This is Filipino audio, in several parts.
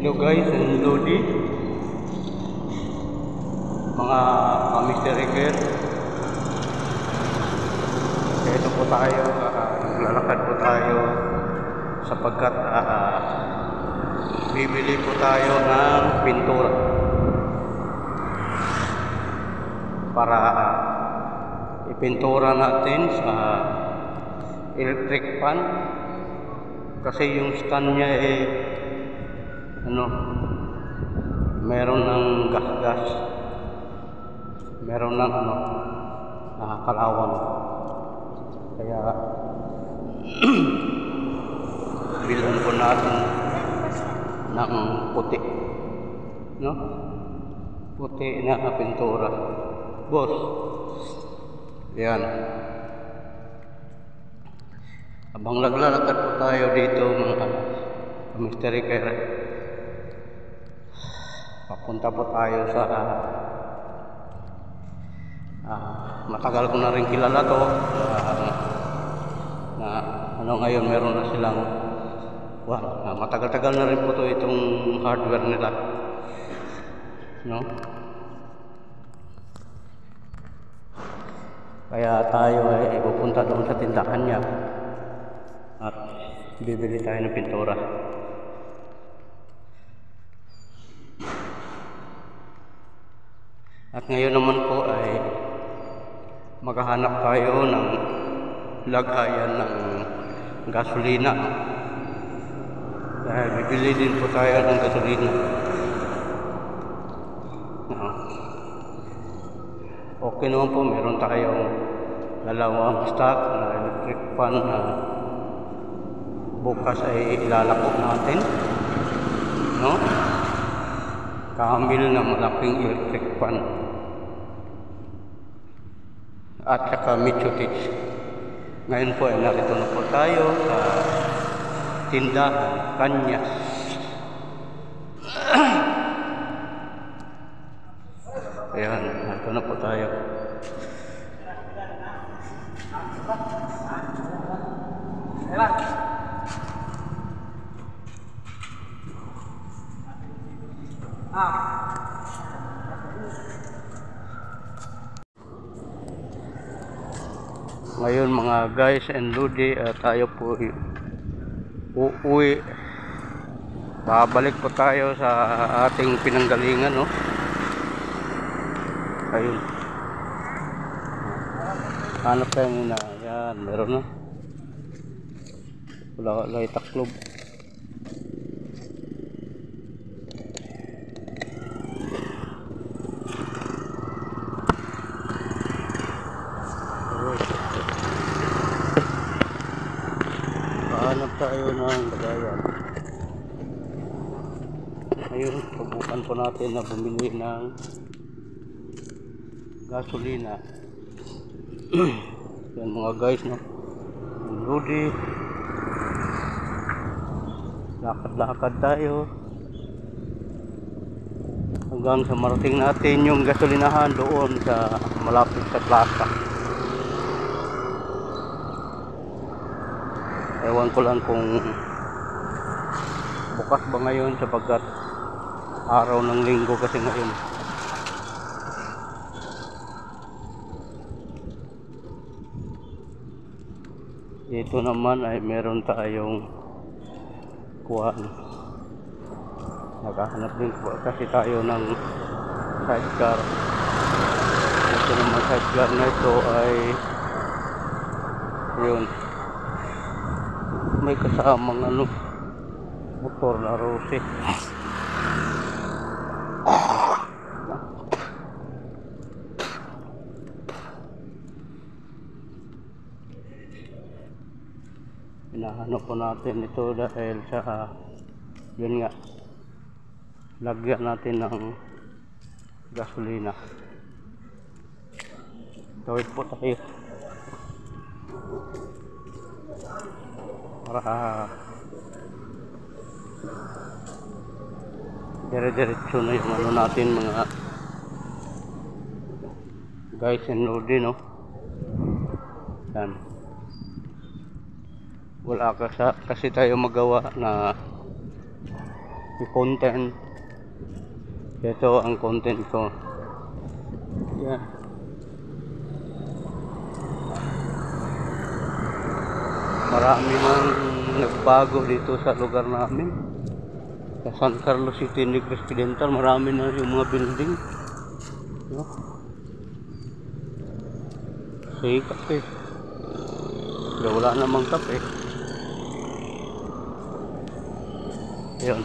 Hello guys, and Lodi, mga Mr. Eker. Ito po tayo, naglalakad po tayo sapagkat bibili po tayo ng pintura para ipintura natin sa electric fan kasi yung stand niya meron ng gas, meron ng kalawang, kaya bilhan po natin ng puti, puti na pintura, boss. Yan, habang naglalakad po tayo dito mga Mr. Eker, papunta po tayo sa matagal ko na rin kilala to, ngayon meron na silang matagal-tagal na rin po to itong hardware nila, kaya tayo ay pupunta doon sa tindahan niya at bibili tayo ng pintura. At ngayon naman po ay maghahanap tayo ng lagayan ng gasolina. Dahil bibili din po tayo ng gasolina. Okay naman po, meron tayong dalawang stock na electric fan na bukas ay ilalapok natin. Kamil na malaking electric fan. At saka Mitsubishi. Ngayon po ay narito na po tayo sa tindahan Kanyas. Ayan, narito na po tayo. Ngayon mga guys and Lodi, tayo po uuwi. Babalik po tayo sa ating pinanggalingan, Ayun, hanap tayo muna. Yan, meron na. Wala itaklob. Hanap tayo ng lagayan. Ngayon, subukan po natin na bumili ng gasolina. Yan mga guys, Lodi, lakad-lakad tayo hanggang sa marating natin yung gasolinahan doon sa malapit sa plaza. Ewan ko lang kung bukas ba ngayon sapagkat araw ng linggo kasi ngayon. Dito naman ay meron tayong kuwan. Naghahanap din kasi tayo ng sidecar. Ito naman sidecar na ito ay yun, may kasamang motor na Rose. Hinahanap po natin ito dahil sa yun nga, lagyan natin ng gasolina. Tawid po tayo para dire-diretso na yung natin mga guys and Lodi, yan. Wala kasi tayo magawa na content. Ito ang content ko. Yan. Marami nang nagbago dito sa lugar namin. Sa San Carlos City, Negros Occidental, marami na yung mga building. No? Sige, kape. Wala namang kape. Ayun.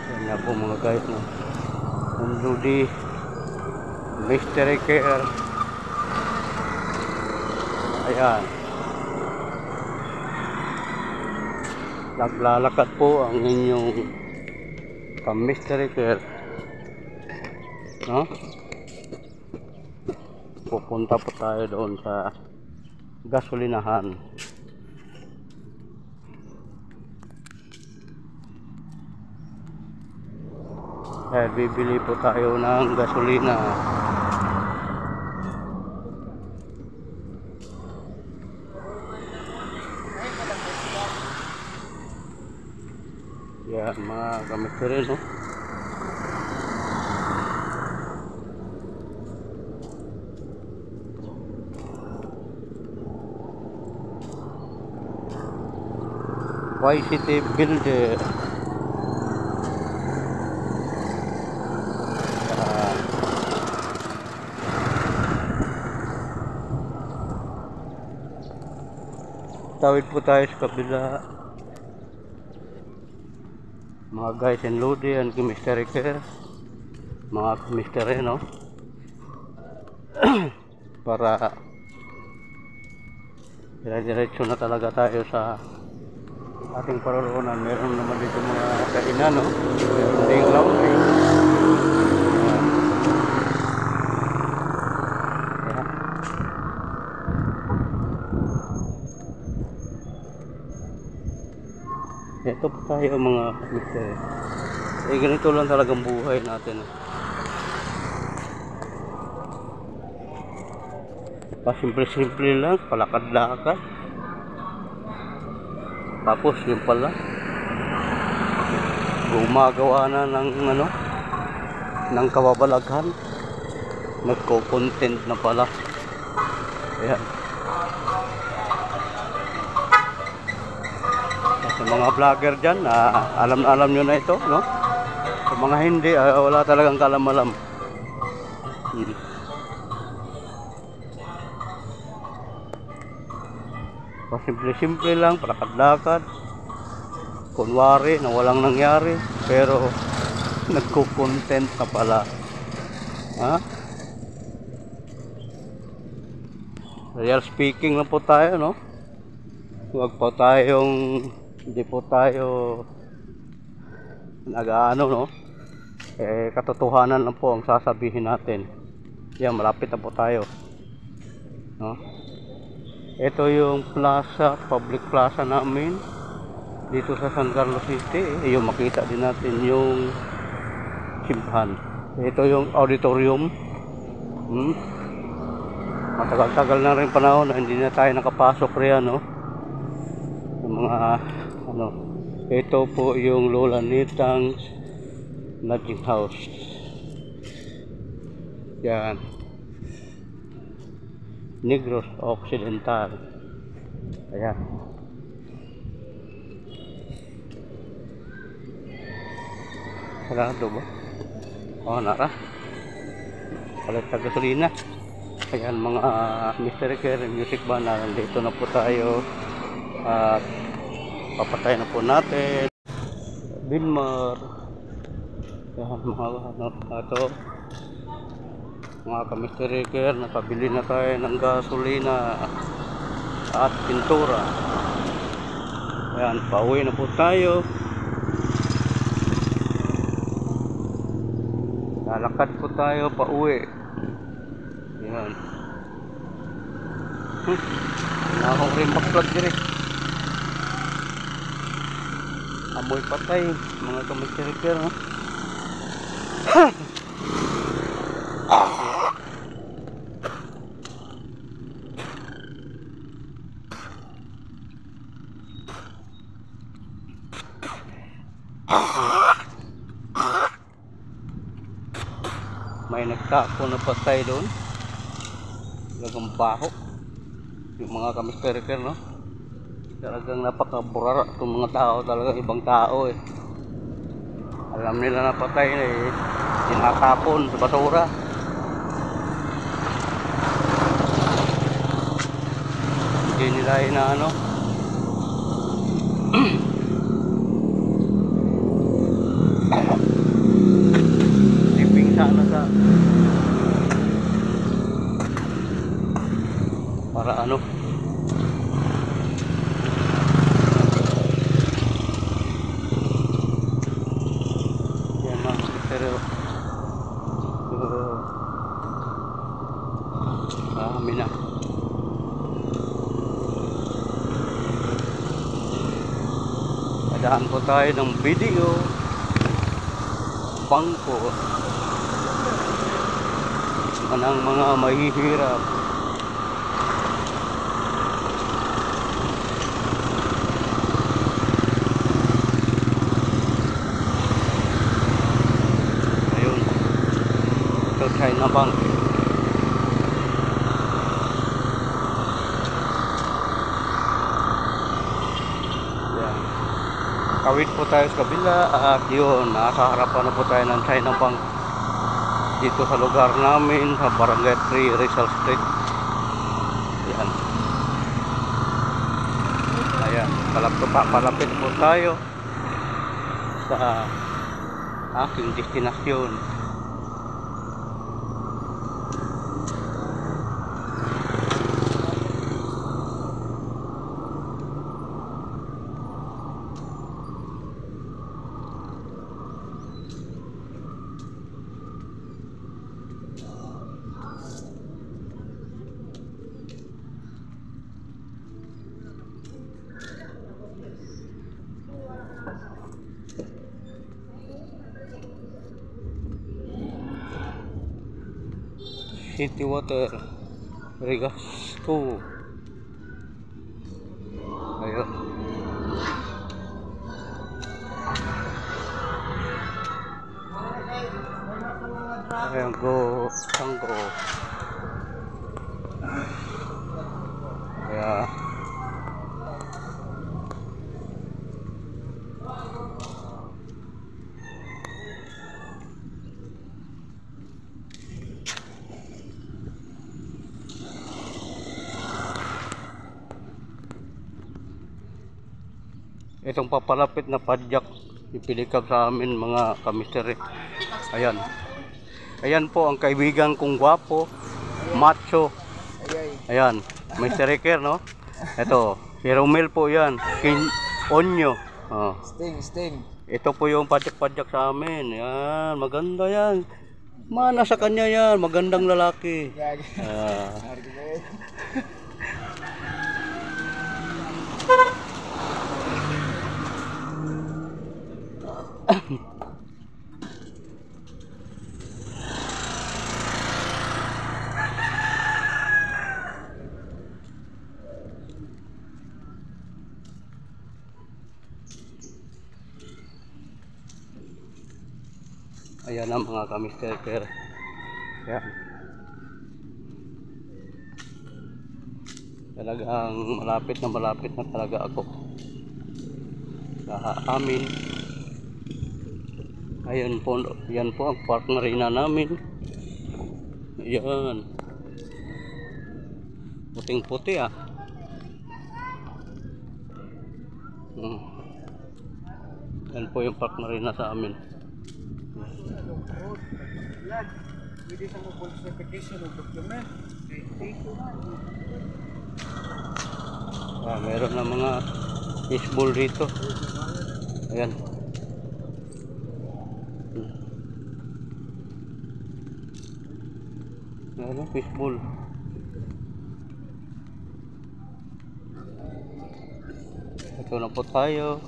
Yan na po mga guys, no? Ludi Mystery Care. Ayan. Naglalakad po ang inyong Mystery Care, no? Pupunta po tayo doon sa gasolinahan. Bibili po tayo ng gasolina. Yan mga kamisteri, no? YCT Builder. Tawid po tayo sa kabila. Mga guys and Lodi and Mystery Care, mga mystery, no? Para dire-diretso na talaga tayo sa ating paroroonan. Meron naman dito mga kainan, no? Meron ding laundry. Ito po tayo mga mister. Ganito lang talagang buhay natin. Pasimple-simple lang, palakad-lakad. Tapos yun pala, gumagawa na ng ng kababalaghan. Nagko-content na pala. Ayan. Sa mga vlogger dyan, alam na alam nyo na ito, no? Sa mga hindi, wala talagang kalam-alam. Simple-simple lang, palakad-lakad. Kunwari na walang nangyari, pero nagko-content na pala. Ha? Real speaking lang po tayo, no? Huwag po tayong hindi po tayo nag-aano, no? Katotohanan lang po ang sasabihin natin. Yan, malapit na po tayo, no? Ito yung plaza, public plaza namin dito sa San Carlos City. Yung makita din natin yung simbahan. Ito yung auditorium. Matagal-tagal na rin panahon na hindi na tayo nakapasok riyan, no? Yung mga ito po yung Lola Nitang lodging house. Yan, Negros Occidental. Ayan. Sarado ba? O, nara. Palit sa gasolina. Ayan mga Mystery Care Music Band. Nandito na po tayo. At papatay na po natin. Bilmar. Ayan mga ito. Mga ka-Mystery Care, nakabili na tayo ng gasolina at pintura. Ayan, pauwi na po tayo. Lalakad po tayo pauwi. Ayan. Wala akong rin backplug direct. Amoy patay, mga kamisirikir, no? May nagtapo na patay doon. Talagang baho. Yung mga kamisirikir, no? Talagang napakaburara itong mga tao, talagang ibang tao eh. Alam nila na patay na eh, tinatapon sa basura. Hindi nila inaano. Siping sana sa para ano. Pero marami na. Padaan po tayo ng video. Bangko ng mga mahihirap. China Bank. Yan. Kawit po tayo sa kabila at yun, nasa harapan na po tayo ng China Bank dito sa lugar namin sa Barangay 3 Rizal Street. Yan. Ayan, palapit po tayo sa aking destinasyon. City Water Regasto. Ayun. Ayan, go Sanggo. Ayan. Itong papalapit na padyak ipilikap sa amin mga kamisteri. Ayan. Ayan po ang kaibigan kong gwapo, macho. Ayan, Mr. Ricker, no? Ito, si Romel po yan. Onyo. Oh. Sting. Ito po yung padyak-padyak sa amin. Ayan, maganda yan. Mana sa kanya yan, magandang lalaki. Ayan ang mga kamister. Ayan. Talagang malapit na talaga ako sa amin. Ayan po, yan po ang park marina namin. Ayan. Puting-puti ah. Yan po yung park marina sa amin. Pwede sa mga certification of document. Meron na mga fishbowl dito. Ayan. Meron fishbowl. Ito na po tayo.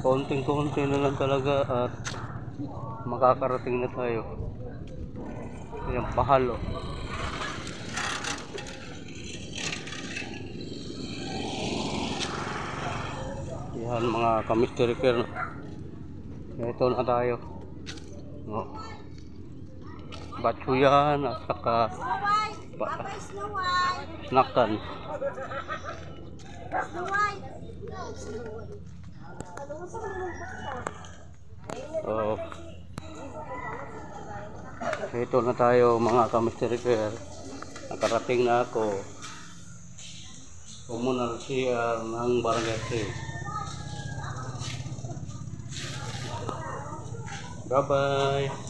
konting-konti na lang talaga at makakarating na tayo. Ayan, pahalo. Yan mga ka-mystery care. Ito na tayo. No. Batso yan at saka snackan. So, ito na tayo mga ka-mystery care. Nakarating na ako. Komunal CR ng Barangay 3. Bye-bye.